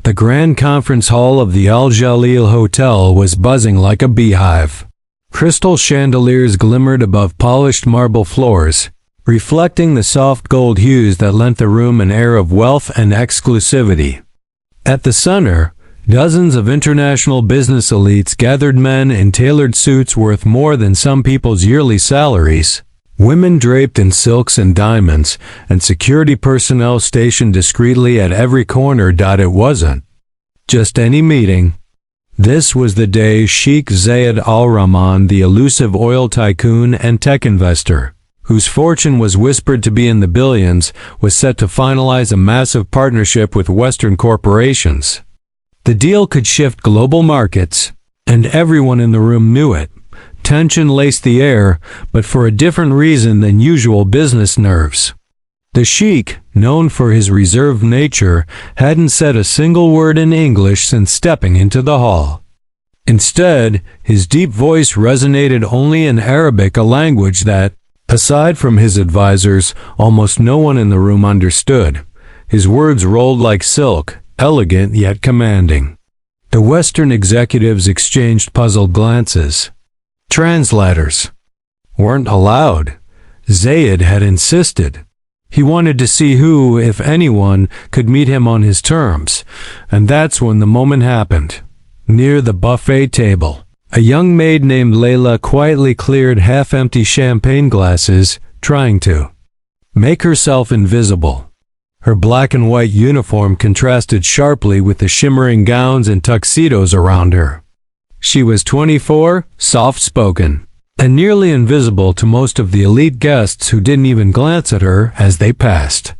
The grand conference hall of the Al Jalil Hotel was buzzing like a beehive. Crystal chandeliers glimmered above polished marble floors, reflecting the soft gold hues that lent the room an air of wealth and exclusivity. At the center, dozens of international business elites gathered, men in tailored suits worth more than some people's yearly salaries, women draped in silks and diamonds, and security personnel stationed discreetly at every corner. It wasn't just any meeting. This was the day Sheikh Zayed Al Rahman, the elusive oil tycoon and tech investor, whose fortune was whispered to be in the billions, was set to finalize a massive partnership with Western corporations. The deal could shift global markets, and everyone in the room knew it. Tension laced the air, but for a different reason than usual business nerves. The Sheikh, known for his reserved nature, hadn't said a single word in English since stepping into the hall. Instead, his deep voice resonated only in Arabic, a language that, aside from his advisors, almost no one in the room understood. His words rolled like silk, elegant yet commanding. The Western executives exchanged puzzled glances. Translators weren't allowed. Zayed had insisted. He wanted to see who, if anyone, could meet him on his terms, and that's when the moment happened. Near the buffet table, a young maid named Layla quietly cleared half-empty champagne glasses, trying to make herself invisible. Her black and white uniform contrasted sharply with the shimmering gowns and tuxedos around her. She was 24, soft-spoken, and nearly invisible to most of the elite guests who didn't even glance at her as they passed.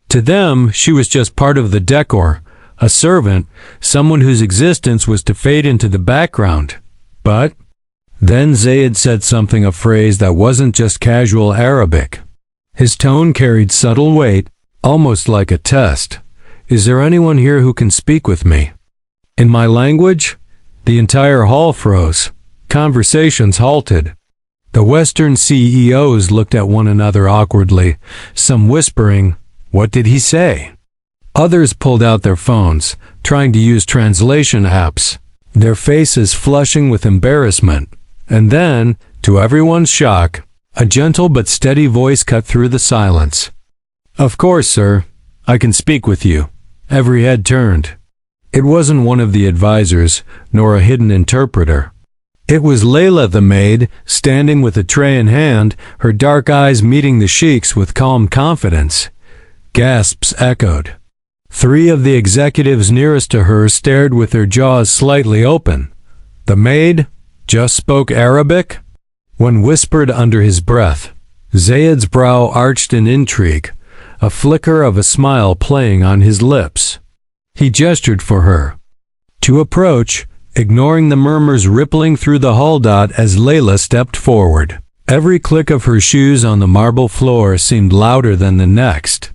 To them, she was just part of the decor, a servant, someone whose existence was to fade into the background. But then Zayed said something, a phrase that wasn't just casual Arabic. His tone carried subtle weight, almost like a test. "Is there anyone here who can speak with me in my language?" The entire hall froze. Conversations halted. The Western CEOs looked at one another awkwardly, some whispering, "What did he say?" Others pulled out their phones, trying to use translation apps, their faces flushing with embarrassment. And then, to everyone's shock, a gentle but steady voice cut through the silence. "Of course, sir. I can speak with you." Every head turned. It wasn't one of the advisors, nor a hidden interpreter. It was Layla, the maid, standing with a tray in hand, her dark eyes meeting the Sheikh's with calm confidence. Gasps echoed. 3 of the executives nearest to her stared with their jaws slightly open. The maid just spoke Arabic? When whispered under his breath, Zayed's brow arched in intrigue, a flicker of a smile playing on his lips. He gestured for her to approach, ignoring the murmurs rippling through the hall. As Layla stepped forward, every click of her shoes on the marble floor seemed louder than the next.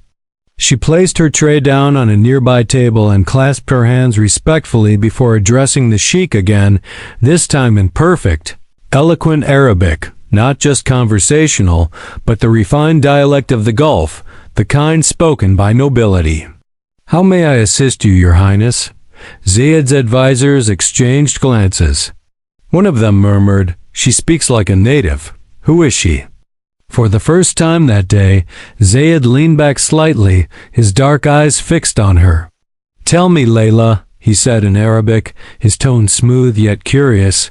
She placed her tray down on a nearby table and clasped her hands respectfully before addressing the Sheikh again, this time in perfect, eloquent Arabic, not just conversational, but the refined dialect of the Gulf, the kind spoken by nobility. "How may I assist you, Your Highness?" Zayed's advisors exchanged glances. One of them murmured, "She speaks like a native. Who is she?" For the first time that day, Zayed leaned back slightly, his dark eyes fixed on her. "Tell me, Layla," he said in Arabic, his tone smooth yet curious,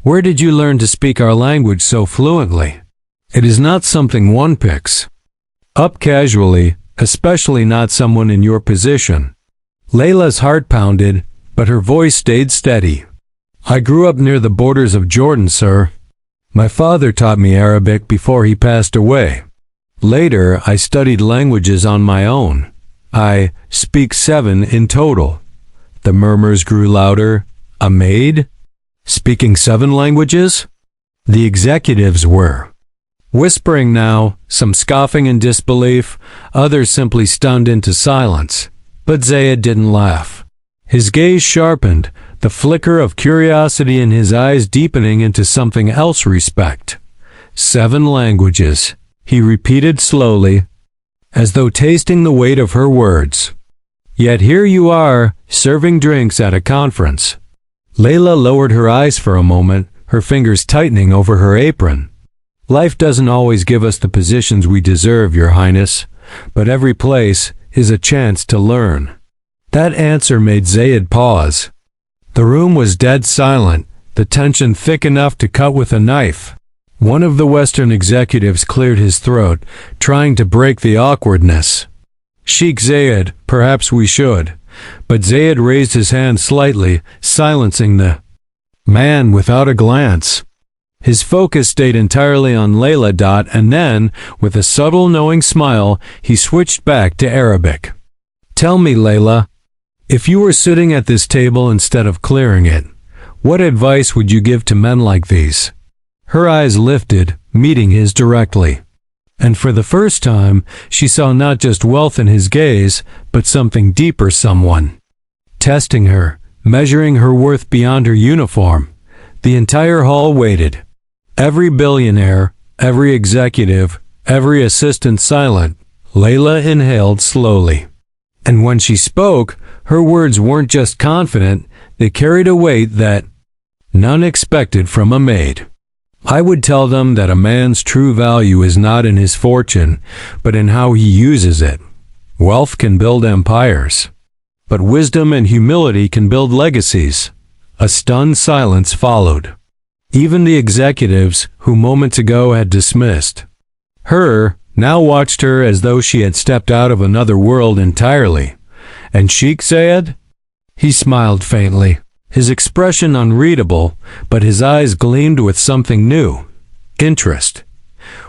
"where did you learn to speak our language so fluently? It is not something one picks up casually, especially not someone in your position." Layla's heart pounded, but her voice stayed steady. "I grew up near the borders of Jordan, sir. My father taught me Arabic before he passed away. Later, I studied languages on my own. I speak 7 in total." The murmurs grew louder. "A maid? Speaking 7 languages?" The executives were whispering now, some scoffing in disbelief, others simply stunned into silence. But Zayed didn't laugh. His gaze sharpened, the flicker of curiosity in his eyes deepening into something else: respect. 7 languages, he repeated slowly, as though tasting the weight of her words. Yet here you are, serving drinks at a conference." Layla lowered her eyes for a moment, her fingers tightening over her apron. "Life doesn't always give us the positions we deserve, Your Highness, but every place is a chance to learn." That answer made Zayd pause. The room was dead silent, the tension thick enough to cut with a knife. One of the Western executives cleared his throat, trying to break the awkwardness. "Sheikh Zayed, perhaps we should." But Zayed raised his hand slightly, silencing the man without a glance. His focus stayed entirely on Layla. And then, with a subtle knowing smile, he switched back to Arabic. "Tell me, Layla, if you were sitting at this table instead of clearing it, what advice would you give to men like these?" Her eyes lifted, meeting his directly. And for the first time, she saw not just wealth in his gaze, but something deeper, someone testing her, measuring her worth beyond her uniform. The entire hall waited. Every billionaire, every executive, every assistant silent. Layla inhaled slowly. And when she spoke, her words weren't just confident, they carried a weight that none expected from a maid. "I would tell them that a man's true value is not in his fortune, but in how he uses it. Wealth can build empires, but wisdom and humility can build legacies." A stunned silence followed. Even the executives, who moments ago had dismissed her, now watched her as though she had stepped out of another world entirely. "And Sheikh Zayed?" He smiled faintly, his expression unreadable, but his eyes gleamed with something new. Interest.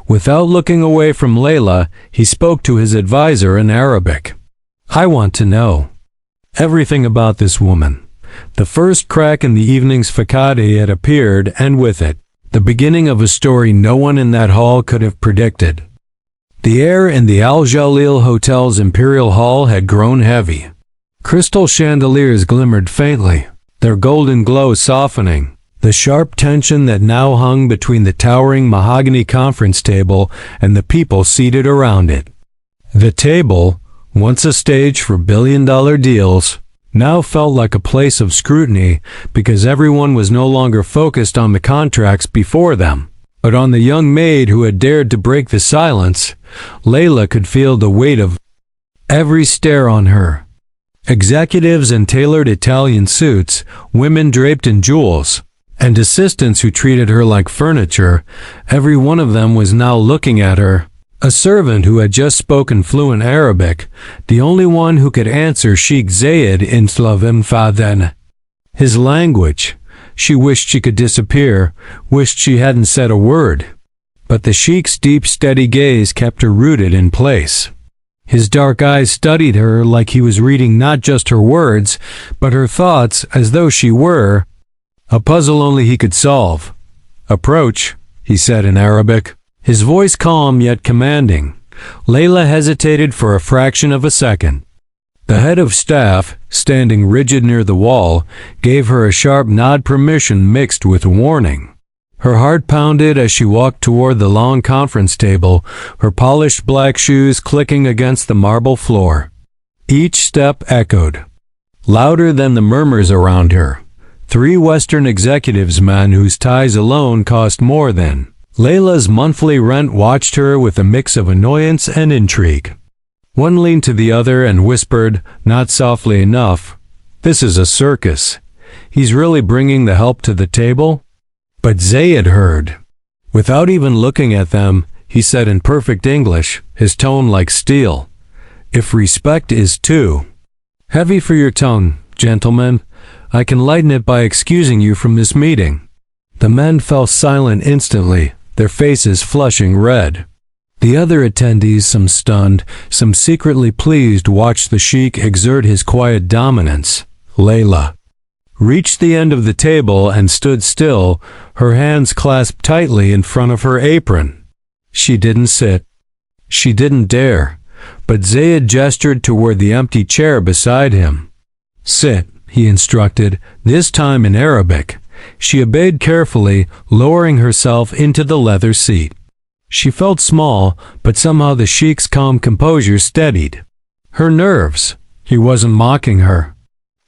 Without looking away from Layla, he spoke to his advisor in Arabic. "I want to know everything about this woman." The first crack in the evening's facade had appeared, and with it, the beginning of a story no one in that hall could have predicted. The air in the Al Jalil Hotel's Imperial Hall had grown heavy. Crystal chandeliers glimmered faintly, their golden glow softening the sharp tension that now hung between the towering mahogany conference table and the people seated around it. The table, once a stage for billion-dollar deals, now felt like a place of scrutiny because everyone was no longer focused on the contracts before them, but on the young maid who had dared to break the silence. Layla could feel the weight of every stare on her. Executives in tailored Italian suits, women draped in jewels, and assistants who treated her like furniture, every one of them was now looking at her. A servant who had just spoken fluent Arabic, the only one who could answer Sheikh Zayed in Slavim Faden. His language. She wished she could disappear, wished she hadn't said a word. But the Sheikh's deep, steady gaze kept her rooted in place. His dark eyes studied her like he was reading not just her words, but her thoughts, as though she were a puzzle only he could solve. "Approach," he said in Arabic, his voice calm yet commanding. Layla hesitated for a fraction of a second. The head of staff, standing rigid near the wall, gave her a sharp nod, permission mixed with warning. Her heart pounded as she walked toward the long conference table, her polished black shoes clicking against the marble floor. Each step echoed, louder than the murmurs around her. 3 Western executives, men whose ties alone cost more than Layla's monthly rent, watched her with a mix of annoyance and intrigue. One leaned to the other and whispered, not softly enough, "This is a circus. He's really bringing the help to the table?" But Zayed heard. Without even looking at them, he said in perfect English, his tone like steel, "If respect is too heavy for your tongue, gentlemen, I can lighten it by excusing you from this meeting." The men fell silent instantly, their faces flushing red. The other attendees, some stunned, some secretly pleased, watched the sheikh exert his quiet dominance. Layla reached the end of the table and stood still, her hands clasped tightly in front of her apron. She didn't sit. She didn't dare. But Zayed gestured toward the empty chair beside him. "Sit," he instructed, this time in Arabic. She obeyed carefully, lowering herself into the leather seat. She felt small, but somehow the sheikh's calm composure steadied her nerves. He wasn't mocking her.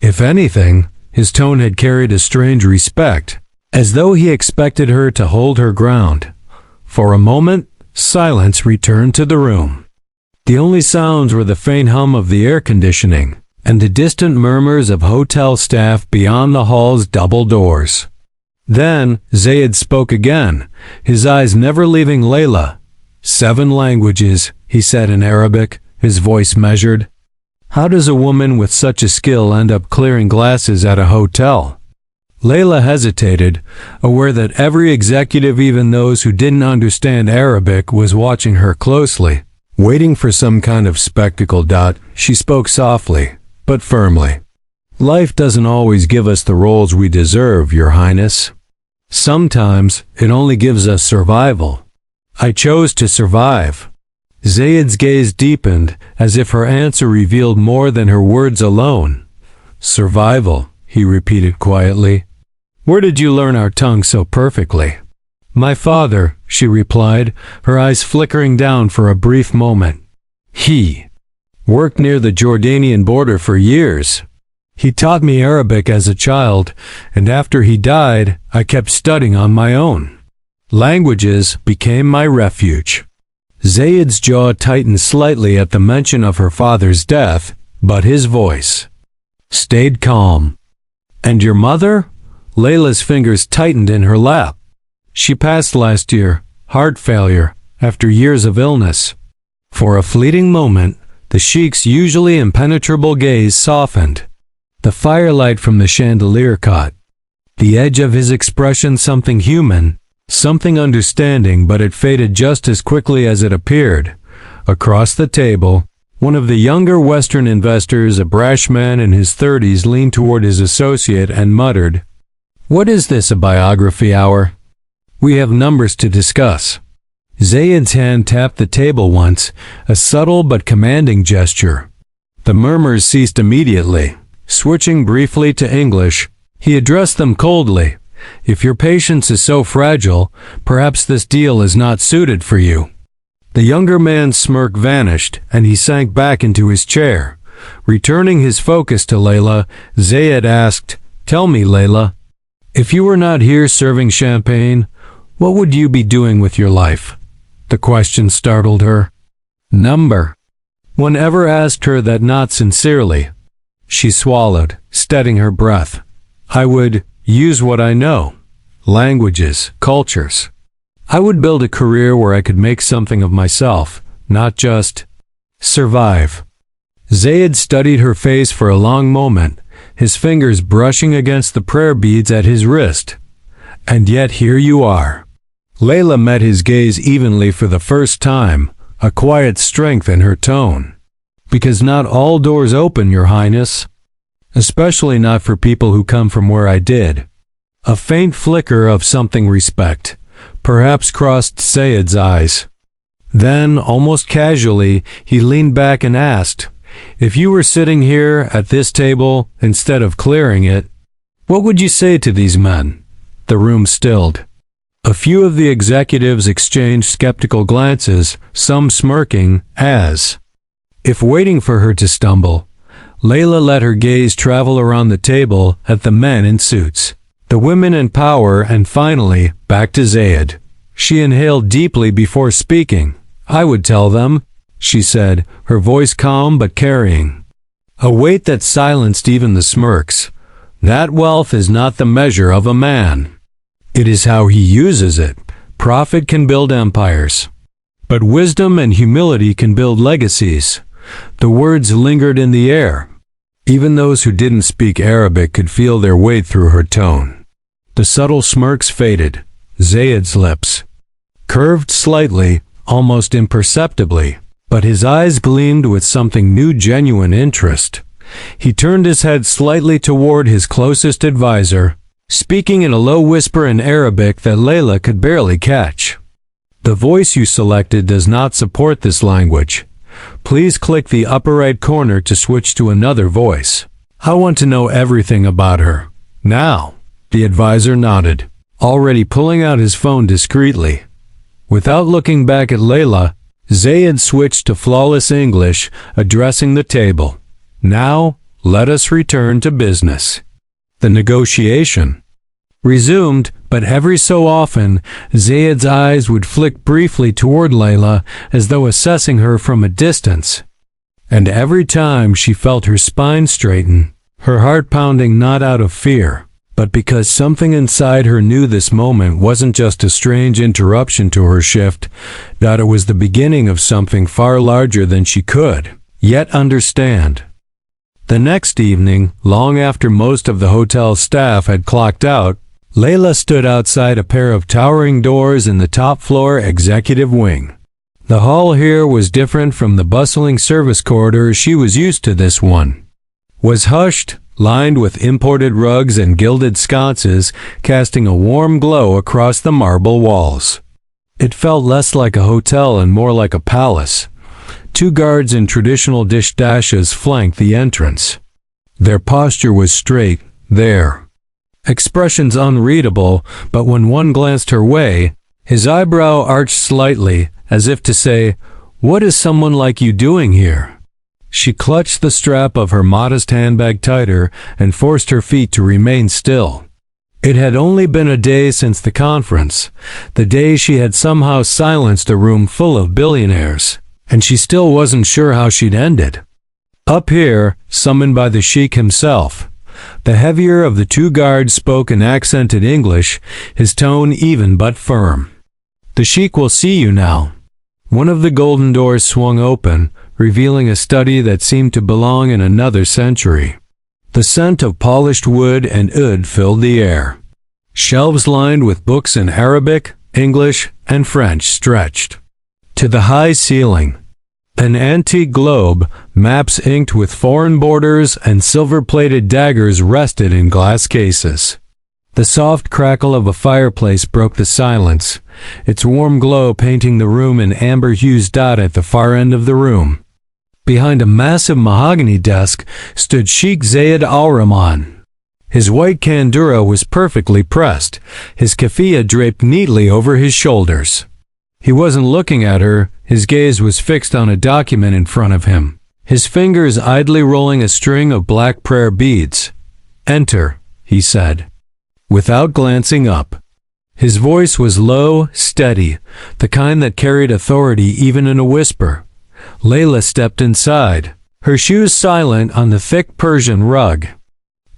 If anything, his tone had carried a strange respect, as though he expected her to hold her ground. For a moment, silence returned to the room. The only sounds were the faint hum of the air conditioning and the distant murmurs of hotel staff beyond the hall's double doors. Then Zayed spoke again, his eyes never leaving Layla. 7 languages, he said in Arabic, his voice measured. How does a woman with such a skill end up clearing glasses at a hotel? Layla hesitated, aware that every executive, even those who didn't understand Arabic, was watching her closely. Waiting for some kind of spectacle. She spoke softly, but firmly. Life doesn't always give us the roles we deserve, Your Highness. Sometimes it only gives us survival. I chose to survive. Zayed's gaze deepened, as if her answer revealed more than her words alone. Survival, he repeated quietly. Where did you learn our tongue so perfectly? My father, she replied, her eyes flickering down for a brief moment. He worked near the Jordanian border for years. He taught me Arabic as a child, and after he died, I kept studying on my own. Languages became my refuge. Zayed's jaw tightened slightly at the mention of her father's death, but his voice stayed calm. And your mother? Layla's fingers tightened in her lap. She passed last year, heart failure, after years of illness. For a fleeting moment, the Sheikh's usually impenetrable gaze softened. The firelight from the chandelier caught the edge of his expression, something human, something understanding, but it faded just as quickly as it appeared. Across the table, one of the younger Western investors, a brash man in his 30s, leaned toward his associate and muttered, What is this, a biography hour? We have numbers to discuss. Zayed's hand tapped the table once, a subtle but commanding gesture. The murmurs ceased immediately. Switching briefly to English, he addressed them coldly. If your patience is so fragile, perhaps this deal is not suited for you. The younger man's smirk vanished, and he sank back into his chair. Returning his focus to Layla, Zayed asked, Tell me, Layla, if you were not here serving champagne, what would you be doing with your life? The question startled her. Number. One ever asked her that not sincerely. She swallowed, steadying her breath. I would use what I know. Languages, cultures. I would build a career where I could make something of myself, not just survive. Zayed studied her face for a long moment, his fingers brushing against the prayer beads at his wrist. And yet here you are. Layla met his gaze evenly for the first time, a quiet strength in her tone. Because not all doors open, Your Highness. Especially not for people who come from where I did. A faint flicker of something respect, perhaps, crossed Zayed's eyes. Then, almost casually, he leaned back and asked, If you were sitting here at this table instead of clearing it, what would you say to these men? The room stilled. A few of the executives exchanged skeptical glances, some smirking, as if waiting for her to stumble. Layla let her gaze travel around the table at the men in suits, the women in power, and finally, back to Zayed. She inhaled deeply before speaking. I would tell them, she said, her voice calm but carrying a weight that silenced even the smirks. That wealth is not the measure of a man. It is how he uses it. Profit can build empires, but wisdom and humility can build legacies. The words lingered in the air. Even those who didn't speak Arabic could feel their weight through her tone. The subtle smirks faded. Zayed's lips curved slightly, almost imperceptibly, but his eyes gleamed with something new, genuine interest. He turned his head slightly toward his closest advisor, speaking in a low whisper in Arabic that Layla could barely catch. The voice you selected does not support this language. Please click the upper right corner to switch to another voice. I want to know everything about her. Now. The advisor nodded, already pulling out his phone discreetly. Without looking back at Layla, Zayed switched to flawless English, addressing the table. Now, let us return to business. The negotiation resumed, but every so often, Zayed's eyes would flick briefly toward Layla as though assessing her from a distance. And every time she felt her spine straighten, her heart pounding not out of fear, but because something inside her knew this moment wasn't just a strange interruption to her shift, that it was the beginning of something far larger than she could yet understand. The next evening, long after most of the hotel staff had clocked out, Layla stood outside a pair of towering doors in the top-floor executive wing. The hall here was different from the bustling service corridor she was used to. This one was hushed, lined with imported rugs and gilded sconces, casting a warm glow across the marble walls. It felt less like a hotel and more like a palace. 2 guards in traditional dish-dashes flanked the entrance. Their posture was straight, their expressions unreadable, but when one glanced her way, his eyebrow arched slightly, as if to say, "What is someone like you doing here?" She clutched the strap of her modest handbag tighter and forced her feet to remain still. It had only been a day since the conference, the day she had somehow silenced a room full of billionaires, and she still wasn't sure how she'd ended. Up here, summoned by the Sheikh himself, the heavier of the 2 guards spoke in accented English, his tone even but firm. "The Sheikh will see you now." One of the golden doors swung open, revealing a study that seemed to belong in another century. The scent of polished wood and oud filled the air. Shelves lined with books in Arabic, English, and French stretched to the high ceiling. An antique globe, maps inked with foreign borders, and silver-plated daggers rested in glass cases. The soft crackle of a fireplace broke the silence, its warm glow painting the room an amber hues dot at the far end of the room. Behind a massive mahogany desk stood Sheikh Zayed al-Rahman. His white kandura was perfectly pressed, his keffiyeh draped neatly over his shoulders. He wasn't looking at her, his gaze was fixed on a document in front of him, his fingers idly rolling a string of black prayer beads. "Enter," he said, without glancing up. His voice was low, steady, the kind that carried authority even in a whisper. Layla stepped inside, her shoes silent on the thick Persian rug.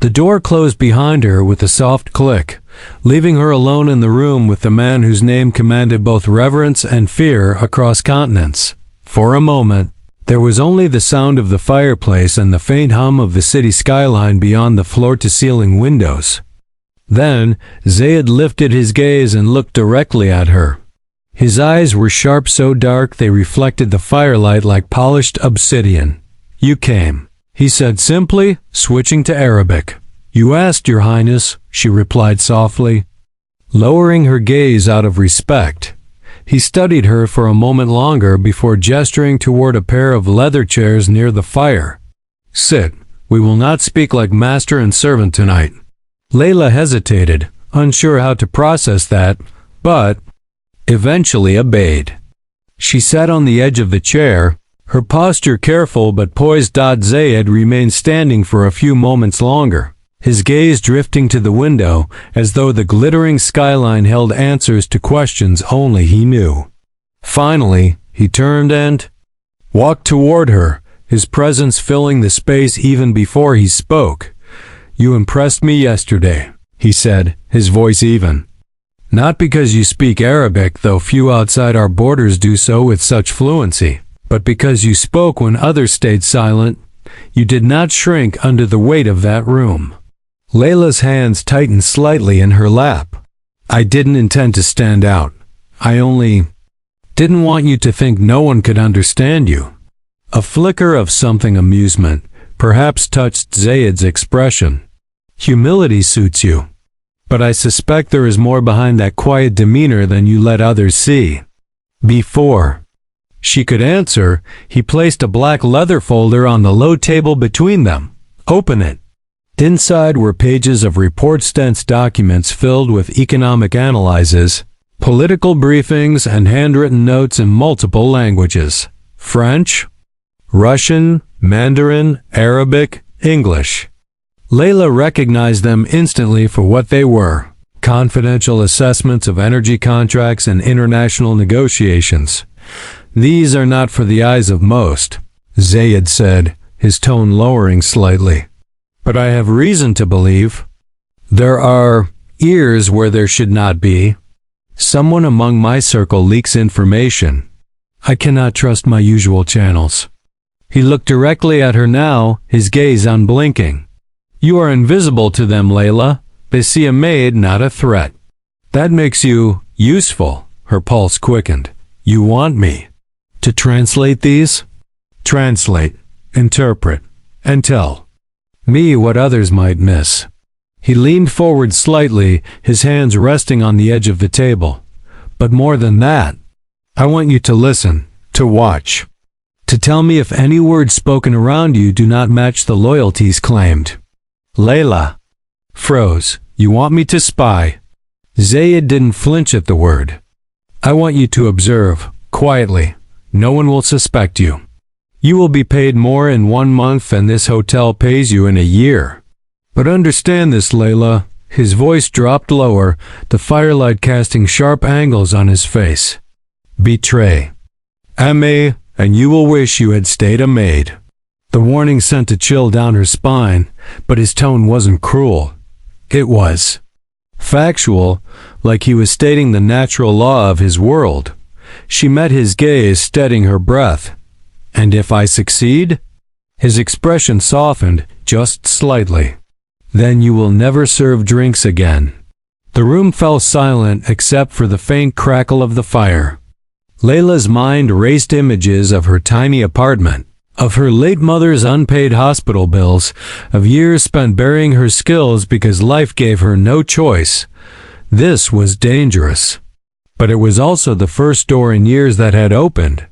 The door closed behind her with a soft click, leaving her alone in the room with the man whose name commanded both reverence and fear across continents. For a moment, there was only the sound of the fireplace and the faint hum of the city skyline beyond the floor-to-ceiling windows. Then, Zayed lifted his gaze and looked directly at her. His eyes were sharp, so dark they reflected the firelight like polished obsidian. "You came," he said simply, switching to Arabic. "You asked, Your Highness," she replied softly. Lowering her gaze out of respect, he studied her for a moment longer before gesturing toward a pair of leather chairs near the fire. "Sit. We will not speak like master and servant tonight." Layla hesitated, unsure how to process that, but eventually obeyed. She sat on the edge of the chair, her posture careful but poised. Zayed remained standing for a few moments longer, his gaze drifting to the window as though the glittering skyline held answers to questions only he knew. Finally, he turned and walked toward her, his presence filling the space even before he spoke. "You impressed me yesterday," he said, his voice even. "Not because you speak Arabic, though few outside our borders do so with such fluency, but because you spoke when others stayed silent. You did not shrink under the weight of that room." Layla's hands tightened slightly in her lap. "I didn't intend to stand out. I only didn't want you to think no one could understand you." A flicker of something amusement perhaps touched Zayed's expression. "Humility suits you. But I suspect there is more behind that quiet demeanor than you let others see." Before she could answer, he placed a black leather folder on the low table between them. "Open it." Inside were pages of report-dense documents filled with economic analyses, political briefings, and handwritten notes in multiple languages: French, Russian, Mandarin, Arabic, English. Layla recognized them instantly for what they were: confidential assessments of energy contracts and international negotiations. "These are not for the eyes of most," Zayed said, his tone lowering slightly. "But I have reason to believe there are ears where there should not be. Someone among my circle leaks information. I cannot trust my usual channels." He looked directly at her now, his gaze unblinking. "You are invisible to them, Layla. They see a maid, not a threat." "That makes you useful." Her pulse quickened. "You want me to translate these?" "Translate, interpret, and tell me what others might miss." He leaned forward slightly, his hands resting on the edge of the table. "But more than that, I want you to listen, to watch, to tell me if any words spoken around you do not match the loyalties claimed." Layla froze. "You want me to spy?" Zayed didn't flinch at the word. "I want you to observe, quietly. No one will suspect you. You will be paid more in 1 month than this hotel pays you in a year. But understand this, Layla." His voice dropped lower, the firelight casting sharp angles on his face. "Betray M.A., and you will wish you had stayed a maid." The warning sent a chill down her spine, but his tone wasn't cruel. It was factual, like he was stating the natural law of his world. She met his gaze, steadying her breath. "And if I succeed?" His expression softened, just slightly. "Then you will never serve drinks again." The room fell silent except for the faint crackle of the fire. Layla's mind raced images of her tiny apartment, of her late mother's unpaid hospital bills, of years spent burying her skills because life gave her no choice. This was dangerous. But it was also the first door in years that had opened.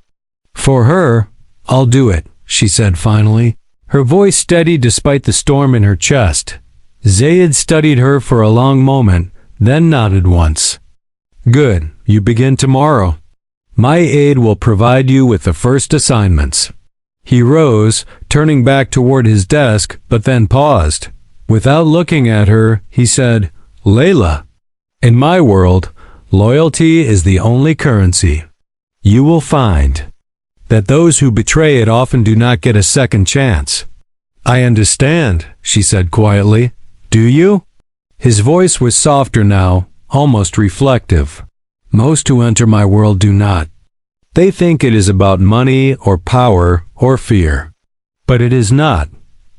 For her, "I'll do it," she said finally, her voice steady despite the storm in her chest. Zayed studied her for a long moment, then nodded once. "Good, you begin tomorrow. My aide will provide you with the first assignments." He rose, turning back toward his desk, but then paused. Without looking at her, he said, "Layla, in my world, loyalty is the only currency. You will find that those who betray it often do not get a second chance." "I understand," she said quietly. "Do you?" His voice was softer now, almost reflective. "Most who enter my world do not. They think it is about money or power or fear. But it is not.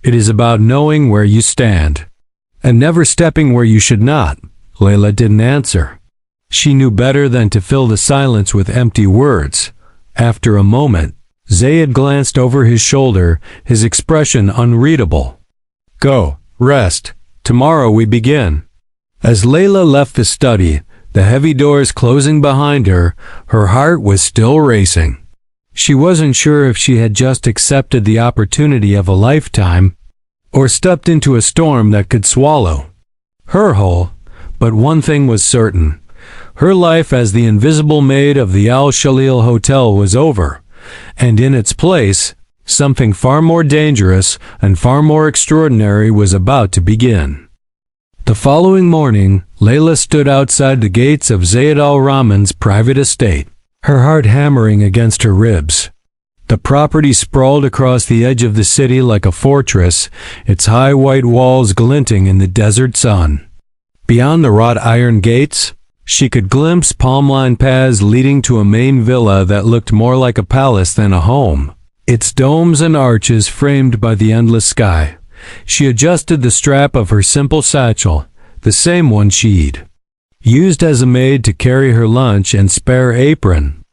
It is about knowing where you stand and never stepping where you should not." Layla didn't answer. She knew better than to fill the silence with empty words. After a moment, Zayed glanced over his shoulder, his expression unreadable. "Go, rest. Tomorrow we begin." As Layla left the study, the heavy doors closing behind her, her heart was still racing. She wasn't sure if she had just accepted the opportunity of a lifetime or stepped into a storm that could swallow her whole. But one thing was certain. Her life as the invisible maid of the Al Shalil Hotel was over, and in its place, something far more dangerous and far more extraordinary was about to begin. The following morning, Layla stood outside the gates of Zayed al-Rahman's private estate, her heart hammering against her ribs. The property sprawled across the edge of the city like a fortress, its high white walls glinting in the desert sun. Beyond the wrought iron gates, she could glimpse palm-lined paths leading to a main villa that looked more like a palace than a home, its domes and arches framed by the endless sky. She adjusted the strap of her simple satchel, the same one she'd used as a maid to carry her lunch and spare apron.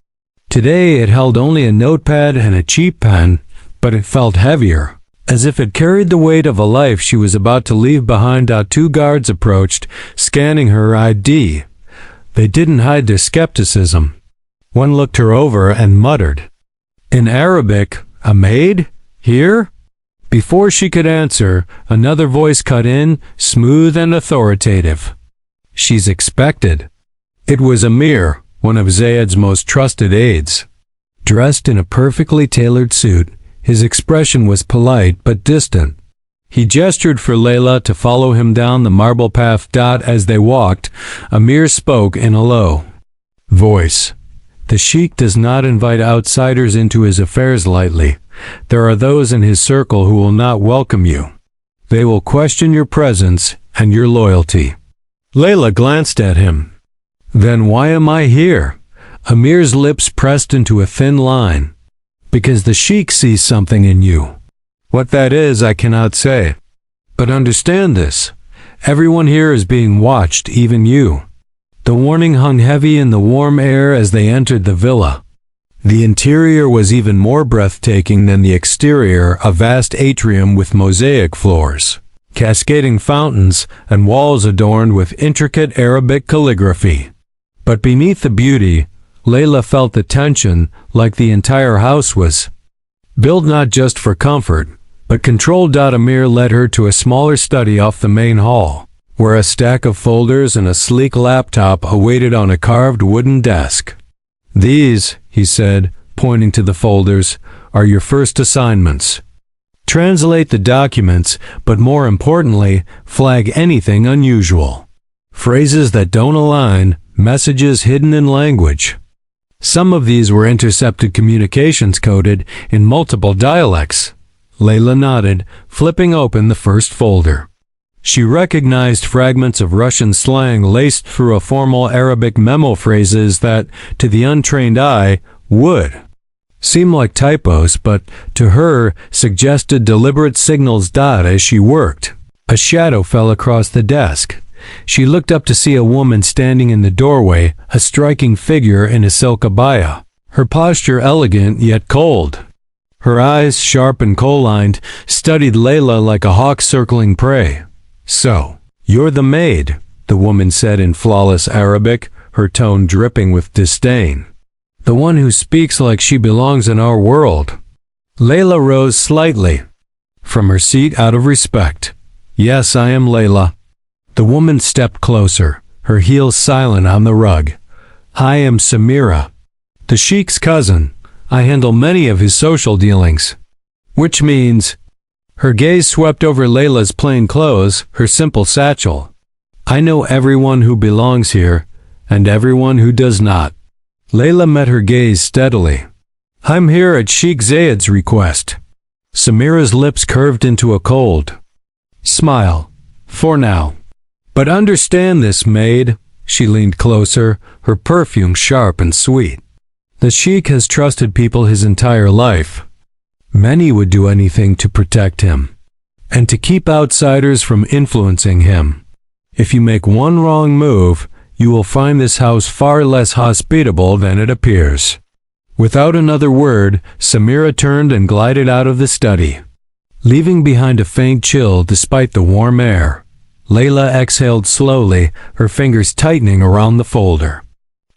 Today it held only a notepad and a cheap pen, but it felt heavier, as if it carried the weight of a life she was about to leave behind. Two guards approached, scanning her ID. They didn't hide their skepticism. One looked her over and muttered, in Arabic, "A maid? Here?" Before she could answer, another voice cut in, smooth and authoritative. "She's expected." It was Amir, one of Zayed's most trusted aides. Dressed in a perfectly tailored suit, His expression was polite but distant. He gestured for Layla to follow him down the marble path. As they walked, Amir spoke in a low voice. The Sheikh does not invite outsiders into his affairs lightly. There are those in his circle who will not welcome you. They will question your presence and your loyalty. Layla glanced at him. Then why am I here? Amir's lips pressed into a thin line. Because the Sheikh sees something in you. What that is, I cannot say. But understand this. Everyone here is being watched, even you. The warning hung heavy in the warm air as they entered the villa. The interior was even more breathtaking than the exterior, a vast atrium with mosaic floors, cascading fountains, and walls adorned with intricate Arabic calligraphy. But beneath the beauty, Layla felt the tension, like the entire house was built not just for comfort, but control. Amir led her to a smaller study off the main hall, where a stack of folders and a sleek laptop awaited on a carved wooden desk. These, he said, pointing to the folders, are your first assignments. Translate the documents, but more importantly, flag anything unusual. Phrases that don't align, messages hidden in language. Some of these were intercepted communications coded in multiple dialects. Layla nodded, flipping open the first folder. She recognized fragments of Russian slang laced through a formal Arabic memo, phrases that, to the untrained eye, would seem like typos, but to her suggested deliberate signals. As she worked, a shadow fell across the desk. She looked up to see a woman standing in the doorway, a striking figure in a silk abaya, her posture elegant yet cold. Her eyes, sharp and kohl-lined, studied Layla like a hawk circling prey. So, you're the maid, the woman said in flawless Arabic, her tone dripping with disdain. The one who speaks like she belongs in our world. Layla rose slightly from her seat out of respect. Yes, I am Layla. The woman stepped closer, her heels silent on the rug. I am Samira, the Sheikh's cousin. I handle many of his social dealings. Which means... Her gaze swept over Layla's plain clothes, her simple satchel. I know everyone who belongs here, and everyone who does not. Layla met her gaze steadily. I'm here at Sheikh Zayed's request. Samira's lips curved into a cold smile. For now. But understand this, maid. She leaned closer, her perfume sharp and sweet. The Sheikh has trusted people his entire life. Many would do anything to protect him, and to keep outsiders from influencing him. If you make one wrong move, you will find this house far less hospitable than it appears. Without another word, Samira turned and glided out of the study, leaving behind a faint chill despite the warm air. Layla exhaled slowly, her fingers tightening around the folder.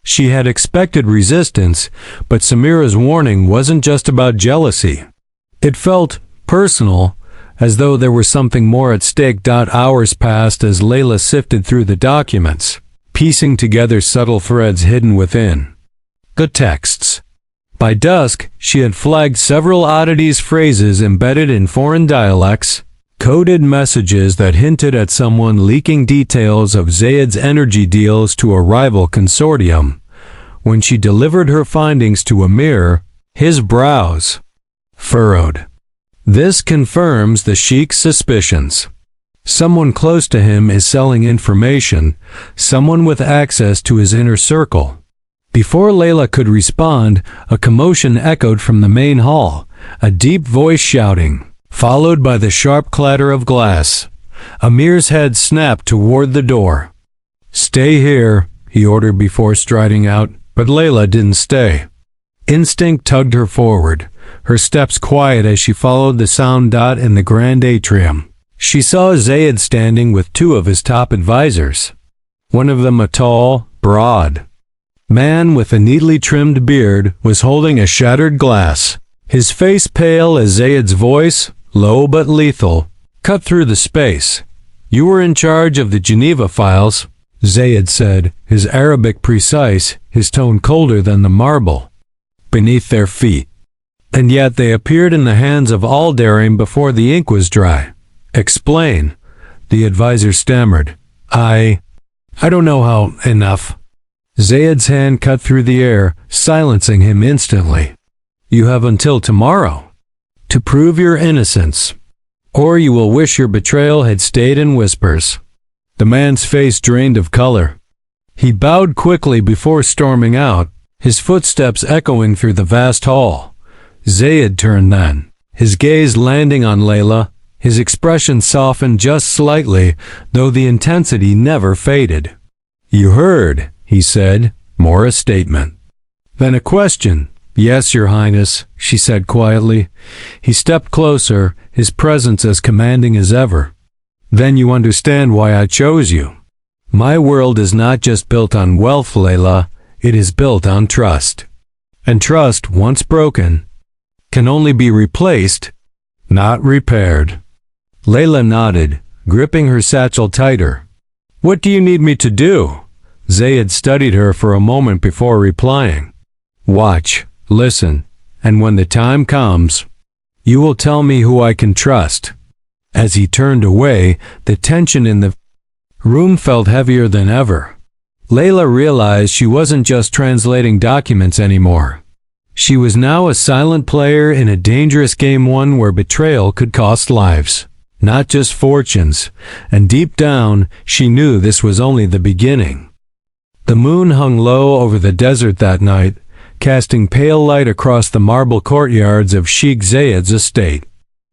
She had expected resistance, but Samira's warning wasn't just about jealousy. It felt personal, as though there was something more at stake. Hours passed as Layla sifted through the documents, piecing together subtle threads hidden within the texts. By dusk, she had flagged several oddities, phrases embedded in foreign dialects, coded messages that hinted at someone leaking details of Zayed's energy deals to a rival consortium. When she delivered her findings to Amir, his brows furrowed. This confirms the Sheikh's suspicions. Someone close to him is selling information, someone with access to his inner circle. Before Layla could respond, a commotion echoed from the main hall, a deep voice shouting, followed by the sharp clatter of glass. Amir's head snapped toward the door. Stay here, he ordered before striding out, but Layla didn't stay. Instinct tugged her forward, her steps quiet as she followed the sound. In the grand atrium, she saw Zayed standing with two of his top advisors. One of them, a tall, broad man with a neatly trimmed beard, was holding a shattered glass. His face pale as Zayed's voice, low but lethal, cut through the space. You were in charge of the Geneva files, Zayed said, his Arabic precise, his tone colder than the marble beneath their feet. And yet they appeared in the hands of Aldarim before the ink was dry. Explain, the advisor stammered. I don't know how enough. Zayed's hand cut through the air, silencing him instantly. You have until tomorrow to prove your innocence, or you will wish your betrayal had stayed in whispers. The man's face drained of color. He bowed quickly before storming out, his footsteps echoing through the vast hall. Zayed turned then, his gaze landing on Layla, his expression softened just slightly, though the intensity never faded. You heard, he said, more a statement than a question. Yes, Your Highness, she said quietly. He stepped closer, his presence as commanding as ever. Then you understand why I chose you. My world is not just built on wealth, Layla, it is built on trust. And trust, once broken, can only be replaced, not repaired. Layla nodded, gripping her satchel tighter. What do you need me to do? Zayed studied her for a moment before replying. Watch, listen, and when the time comes, you will tell me who I can trust. As he turned away, the tension in the room felt heavier than ever. Layla realized she wasn't just translating documents anymore. She was now a silent player in a dangerous game, one where betrayal could cost lives, not just fortunes, and deep down, she knew this was only the beginning. The moon hung low over the desert that night, casting pale light across the marble courtyards of Sheikh Zayed's estate.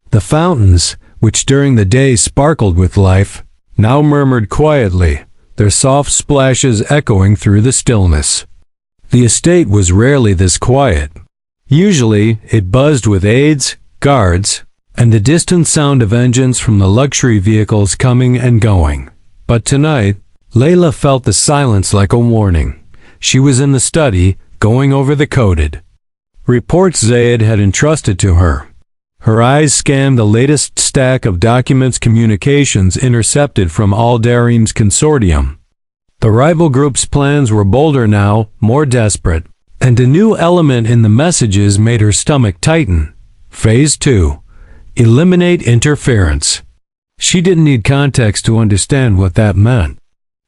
The fountains, which during the day sparkled with life, now murmured quietly, their soft splashes echoing through the stillness. The estate was rarely this quiet. Usually, it buzzed with aides, guards, and the distant sound of engines from the luxury vehicles coming and going. But tonight, Layla felt the silence like a warning. She was in the study, going over the coded reports Zayed had entrusted to her. Her eyes scanned the latest stack of documents, communications intercepted from Aldarim's consortium. The rival group's plans were bolder now, more desperate, and a new element in the messages made her stomach tighten. Phase 2. Eliminate interference. She didn't need context to understand what that meant.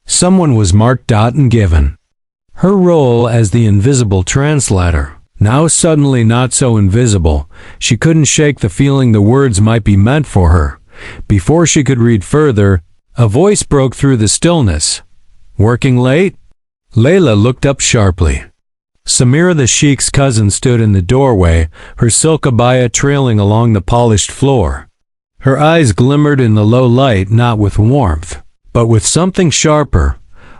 Someone was marked and given. Her role as the invisible translator, now suddenly not so invisible, she couldn't shake the feeling the words might be meant for her. Before she could read further, a voice broke through the stillness. Working late? Layla looked up sharply. Samira the Sheikh's cousin stood in the doorway, her silk abaya trailing along the polished floor. Her eyes glimmered in the low light, not with warmth, but with something sharper.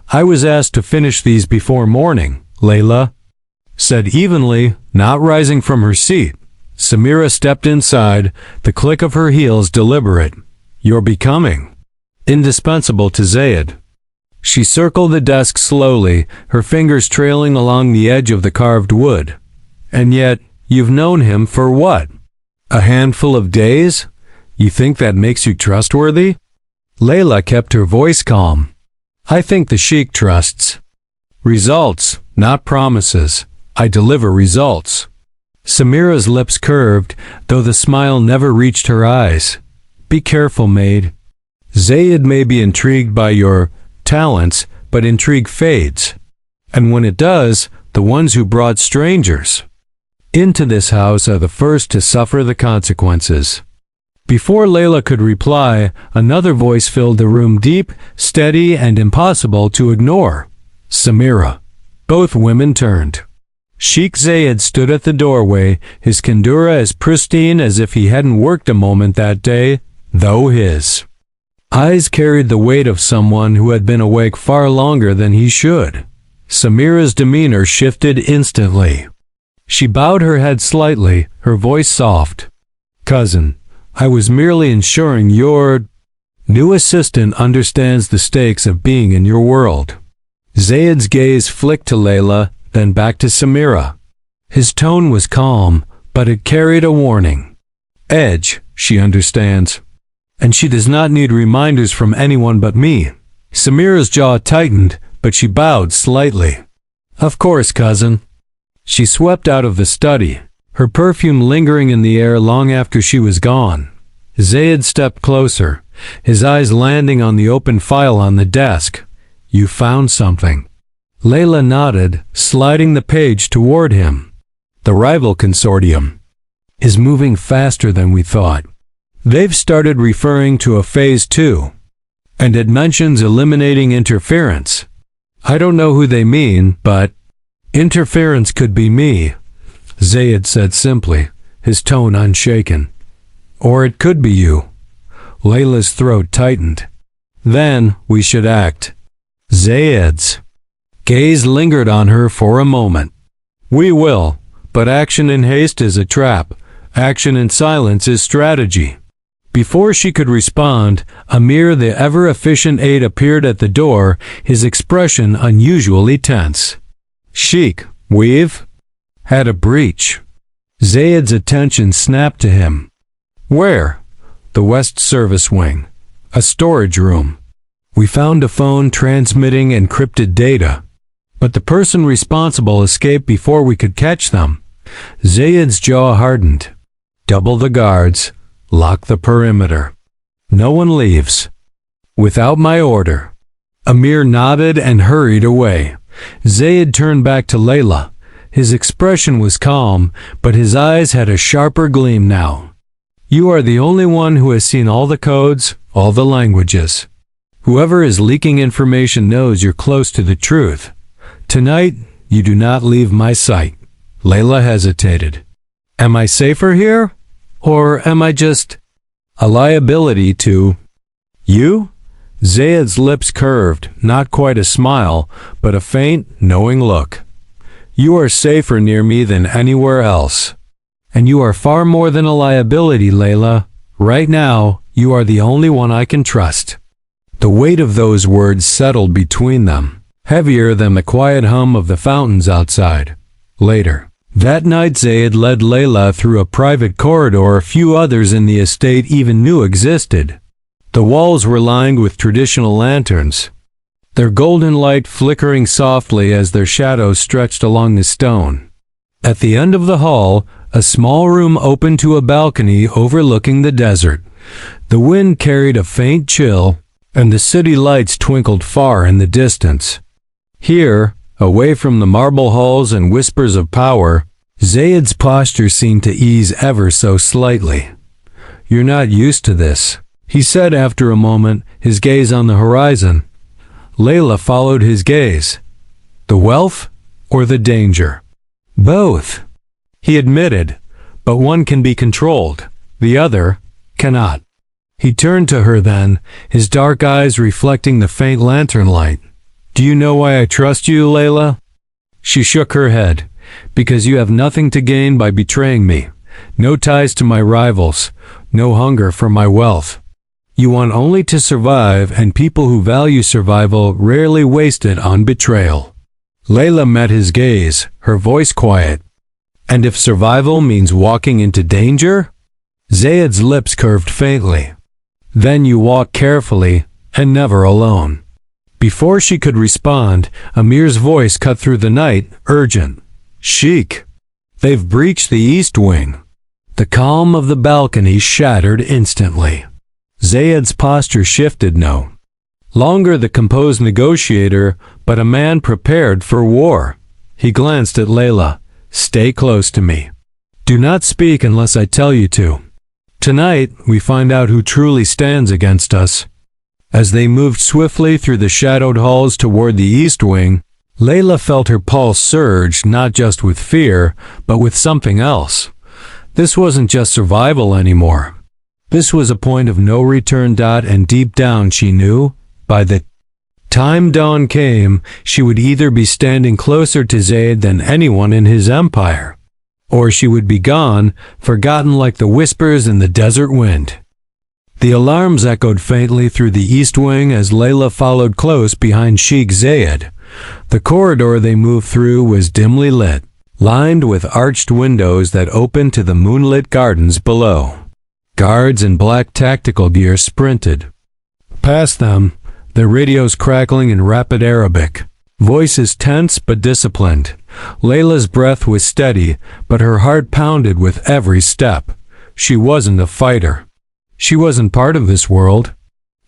I was asked to finish these before morning, Layla said evenly, not rising from her seat. Samira stepped inside, the click of her heels deliberate. You're becoming indispensable to Zayed. She circled the desk slowly, her fingers trailing along the edge of the carved wood. And yet, you've known him for what? A handful of days? You think that makes you trustworthy? Layla kept her voice calm. I think the Sheikh trusts results, not promises. I deliver results. Samira's lips curved, though the smile never reached her eyes. Be careful, Maid. Zayed may be intrigued by your talents, but intrigue fades. And when it does, the ones who brought strangers into this house are the first to suffer the consequences. Before Layla could reply, another voice filled the room, deep, steady, and impossible to ignore. Samira. Both women turned. Sheikh Zayed stood at the doorway, his kandura as pristine as if he hadn't worked a moment that day, though his eyes carried the weight of someone who had been awake far longer than he should. Samira's demeanor shifted instantly. She bowed her head slightly, her voice soft. Cousin, I was merely ensuring your new assistant understands the stakes of being in your world. Zayed's gaze flicked to Layla, then back to Samira. His tone was calm, but it carried a warning. Edge, she understands. And she does not need reminders from anyone but me. Samira's jaw tightened, but she bowed slightly. Of course, cousin. She swept out of the study. her perfume lingering in the air long after she was gone. Zaid stepped closer, his eyes landing on the open file on the desk. "You found something." Layla nodded, sliding the page toward him. "The rival consortium is moving faster than we thought. They've started referring to a phase 2, and it mentions eliminating interference. I don't know who they mean, but interference could be me," Zaid said simply, his tone unshaken. "Or it could be you." Layla's throat tightened. "Then we should act." Zaid's gaze lingered on her for a moment. "We will, but action in haste is a trap. Action in silence is strategy." Before she could respond, Amir, the ever-efficient aide, appeared at the door, his expression unusually tense. "Sheikh, we've had a breach." Zaid's attention snapped to him. "Where?" "The West Service Wing. A storage room. We found a phone transmitting encrypted data, but the person responsible escaped before we could catch them." Zaid's jaw hardened. "Double the guards. Lock the perimeter. No one leaves without my order." Amir nodded and hurried away. Zaid turned back to Layla. His expression was calm, but his eyes had a sharper gleam now. "You are the only one who has seen all the codes, all the languages. Whoever is leaking information knows you're close to the truth. Tonight, you do not leave my sight." Layla hesitated. "Am I safer here? Or am I just a liability to you?" Zaid's lips curved, not quite a smile, but a faint, knowing look. "You are safer near me than anywhere else. And you are far more than a liability, Layla. Right now, you are the only one I can trust." The weight of those words settled between them, heavier than the quiet hum of the fountains outside. Later that night, Zaid led Layla through a private corridor few others in the estate even knew existed. The walls were lined with traditional lanterns, their golden light flickering softly as their shadows stretched along the stone. At the end of the hall, a small room opened to a balcony overlooking the desert. The wind carried a faint chill, and the city lights twinkled far in the distance. Here, away from the marble halls and whispers of power, Zaid's posture seemed to ease ever so slightly. "You're not used to this," he said after a moment, his gaze on the horizon. Layla followed his gaze. "The wealth or the danger?" "Both," he admitted, "but one can be controlled, the other cannot." He turned to her then, his dark eyes reflecting the faint lantern light. "Do you know why I trust you, Layla?" She shook her head. "Because you have nothing to gain by betraying me. No ties to my rivals. No hunger for my wealth. You want only to survive, and people who value survival rarely waste it on betrayal." Layla met his gaze, her voice quiet. "And if survival means walking into danger?" Zaid's lips curved faintly. "Then you walk carefully, and never alone." Before she could respond, Amir's voice cut through the night, urgent. "Sheikh, they've breached the east wing." The calm of the balcony shattered instantly. Zaid's posture shifted no longer the composed negotiator, but a man prepared for war. He glanced at Layla. "Stay close to me. Do not speak unless I tell you to. Tonight, we find out who truly stands against us." As they moved swiftly through the shadowed halls toward the east wing, Layla felt her pulse surge, not just with fear, but with something else. This wasn't just survival anymore. This was a point of no return. And deep down she knew, by the time dawn came, she would either be standing closer to Zaid than anyone in his empire, or she would be gone, forgotten like the whispers in the desert wind. The alarms echoed faintly through the east wing as Layla followed close behind Sheikh Zaid. The corridor they moved through was dimly lit, lined with arched windows that opened to the moonlit gardens below. Guards in black tactical gear sprinted past them, their radios crackling in rapid Arabic. Voices tense but disciplined, Layla's breath was steady, but her heart pounded with every step. She wasn't a fighter. She wasn't part of this world.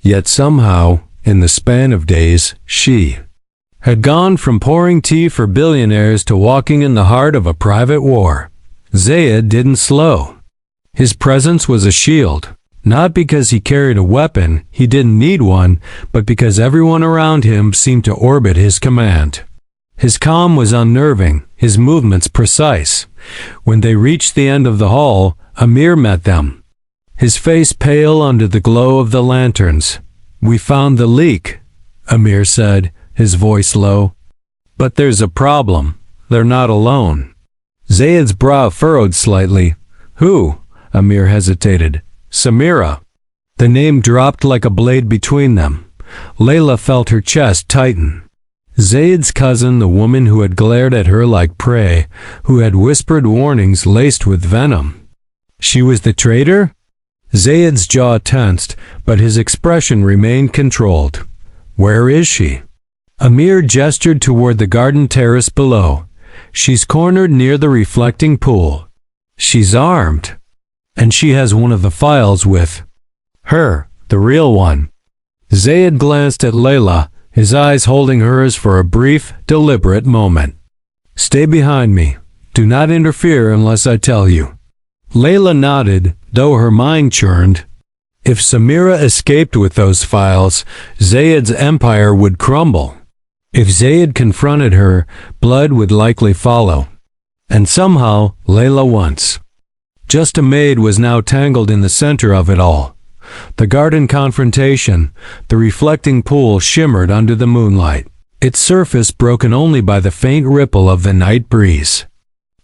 Yet somehow, in the span of days, she had gone from pouring tea for billionaires to walking in the heart of a private war. Zayed didn't slow. His presence was a shield, not because he carried a weapon, he didn't need one, but because everyone around him seemed to orbit his command. His calm was unnerving, his movements precise. When they reached the end of the hall, Amir met them, his face pale under the glow of the lanterns. "We found the leak," Amir said, his voice low. "But there's a problem. They're not alone." Zayed's brow furrowed slightly. "Who?" Amir hesitated. "Samira." The name dropped like a blade between them. Layla felt her chest tighten. Zayed's cousin, the woman who had glared at her like prey, who had whispered warnings laced with venom. She was the traitor? Zayed's jaw tensed, but his expression remained controlled. "Where is she?" Amir gestured toward the garden terrace below. "She's cornered near the reflecting pool. She's armed. And she has one of the files with her, the real one." Zayed glanced at Layla, his eyes holding hers for a brief, deliberate moment. "Stay behind me. Do not interfere unless I tell you." Layla nodded, though her mind churned. If Samira escaped with those files, Zayed's empire would crumble. If Zayed confronted her, blood would likely follow. And somehow, Layla once just a maid was now tangled in the center of it all. The garden confrontation, the reflecting pool shimmered under the moonlight, its surface broken only by the faint ripple of the night breeze.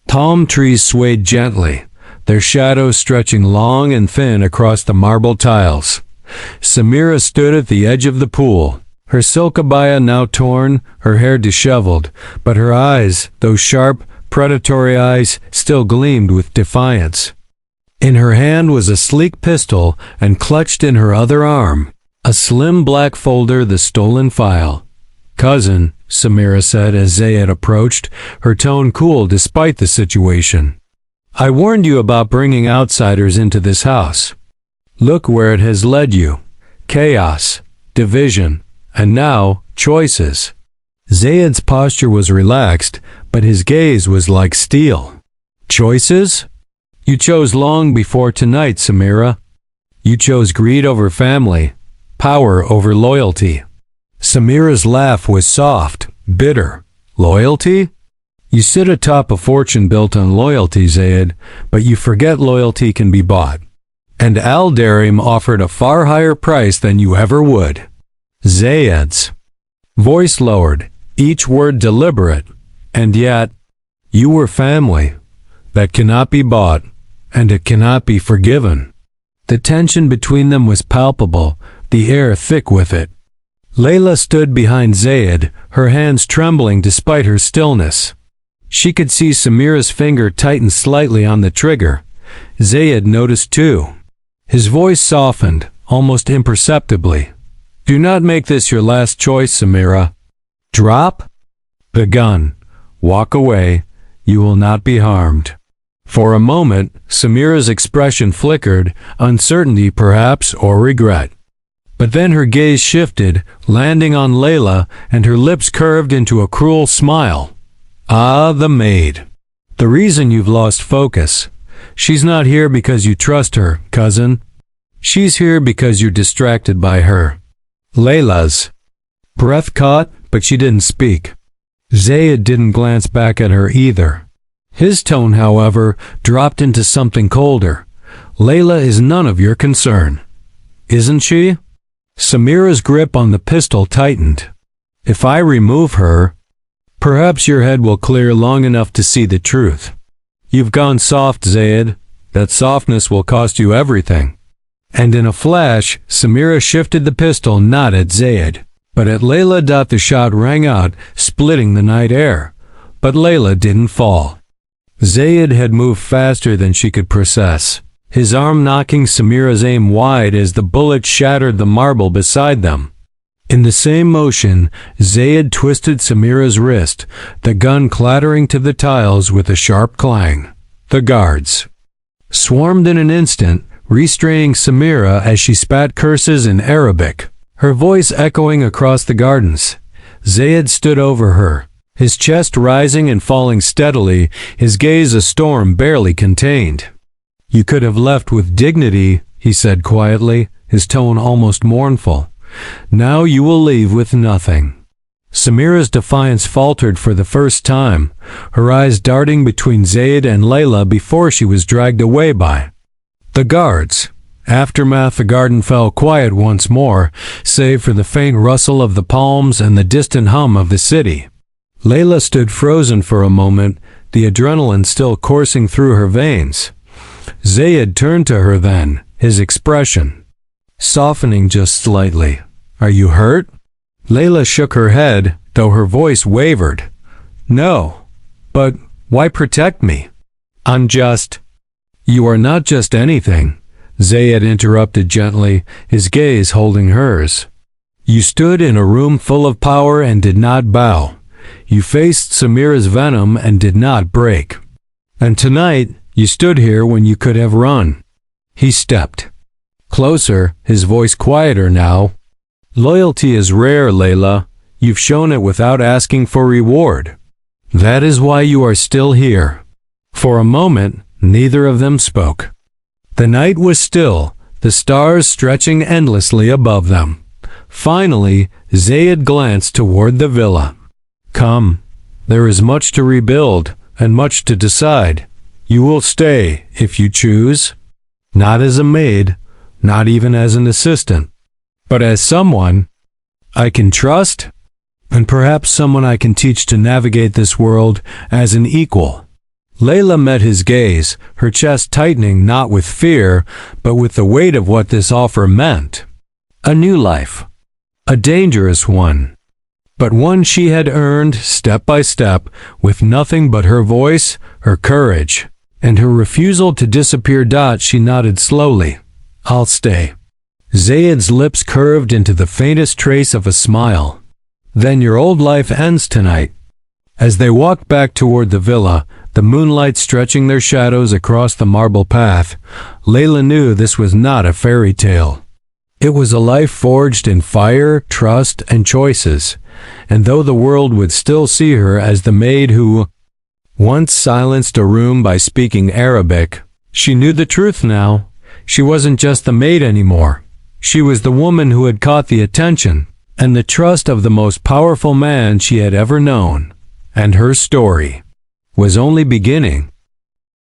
Palm trees swayed gently, their shadows stretching long and thin across the marble tiles. Samira stood at the edge of the pool, her silk abaya now torn, her hair disheveled, but her eyes, those sharp, predatory eyes, still gleamed with defiance. In her hand was a sleek pistol, and clutched in her other arm, a slim black folder, the stolen file. "Cousin," Samira said as Zayed approached, her tone cool despite the situation. "I warned you about bringing outsiders into this house. Look where it has led you. Chaos, division, and now, choices." Zayed's posture was relaxed, but his gaze was like steel. "Choices? You chose long before tonight, Samira. You chose greed over family, power over loyalty." Samira's laugh was soft, bitter. "Loyalty? You sit atop a fortune built on loyalty, Zayed, but you forget loyalty can be bought. And Al-Darim offered a far higher price than you ever would." Zayed's voice lowered, each word deliberate. "And yet, you were family. That cannot be bought, and it cannot be forgiven." The tension between them was palpable, the air thick with it. Layla stood behind Zayed, her hands trembling despite her stillness. She could see Samira's finger tighten slightly on the trigger. Zayed noticed too. His voice softened, almost imperceptibly. "Do not make this your last choice, Samira. Drop the gun. Walk away. You will not be harmed." For a moment, Samira's expression flickered, uncertainty perhaps, or regret. But then her gaze shifted, landing on Layla, and her lips curved into a cruel smile. "Ah, the maid. The reason you've lost focus. She's not here because you trust her, cousin. She's here because you're distracted by her." Layla's breath caught, but she didn't speak. Zayed didn't glance back at her either. His tone, however, dropped into something colder. "Layla is none of your concern, isn't she?" Samira's grip on the pistol tightened. "If I remove her, perhaps your head will clear long enough to see the truth. You've gone soft, Zayed. That softness will cost you everything." And in a flash, Samira shifted the pistol not at Zayed, but at Layla. The shot rang out, splitting the night air. But Layla didn't fall. Zayed had moved faster than she could process, his arm knocking Samira's aim wide as the bullet shattered the marble beside them. In the same motion, Zayed twisted Samira's wrist, the gun clattering to the tiles with a sharp clang. The guards swarmed in an instant, restraining Samira as she spat curses in Arabic, her voice echoing across the gardens. Zayed stood over her, his chest rising and falling steadily, his gaze a storm barely contained. "You could have left with dignity," he said quietly, his tone almost mournful. "Now you will leave with nothing." Samira's defiance faltered for the first time, her eyes darting between Zayed and Layla before she was dragged away by the guards. Aftermath. The garden fell quiet once more, save for the faint rustle of the palms and the distant hum of the city. Layla stood frozen for a moment, the adrenaline still coursing through her veins. Zayed turned to her then, his expression softening just slightly. "Are you hurt?" Layla shook her head, though her voice wavered. "No. But why protect me? I'm just—" "You are not just anything," Zayed interrupted gently, his gaze holding hers. "You stood in a room full of power and did not bow. You faced Samira's venom and did not break. And tonight, you stood here when you could have run." He stepped closer, his voice quieter now. "Loyalty is rare, Layla. You've shown it without asking for reward. That is why you are still here." For a moment, neither of them spoke. The night was still, the stars stretching endlessly above them. Finally, Zayed glanced toward the villa. "Come. There is much to rebuild, and much to decide. You will stay, if you choose. Not as a maid, not even as an assistant, but as someone I can trust, and perhaps someone I can teach to navigate this world as an equal." Layla met his gaze, her chest tightening not with fear, but with the weight of what this offer meant. A new life. A dangerous one. But one she had earned step by step, with nothing but her voice, her courage, and her refusal to disappear. She nodded slowly. "I'll stay." Zayed's lips curved into the faintest trace of a smile. "Then your old life ends tonight." As they walked back toward the villa, the moonlight stretching their shadows across the marble path, Layla knew this was not a fairy tale. It was a life forged in fire, trust, and choices, and though the world would still see her as the maid who once silenced a room by speaking Arabic, she knew the truth now. She wasn't just the maid anymore. She was the woman who had caught the attention and the trust of the most powerful man she had ever known. And her story was only beginning.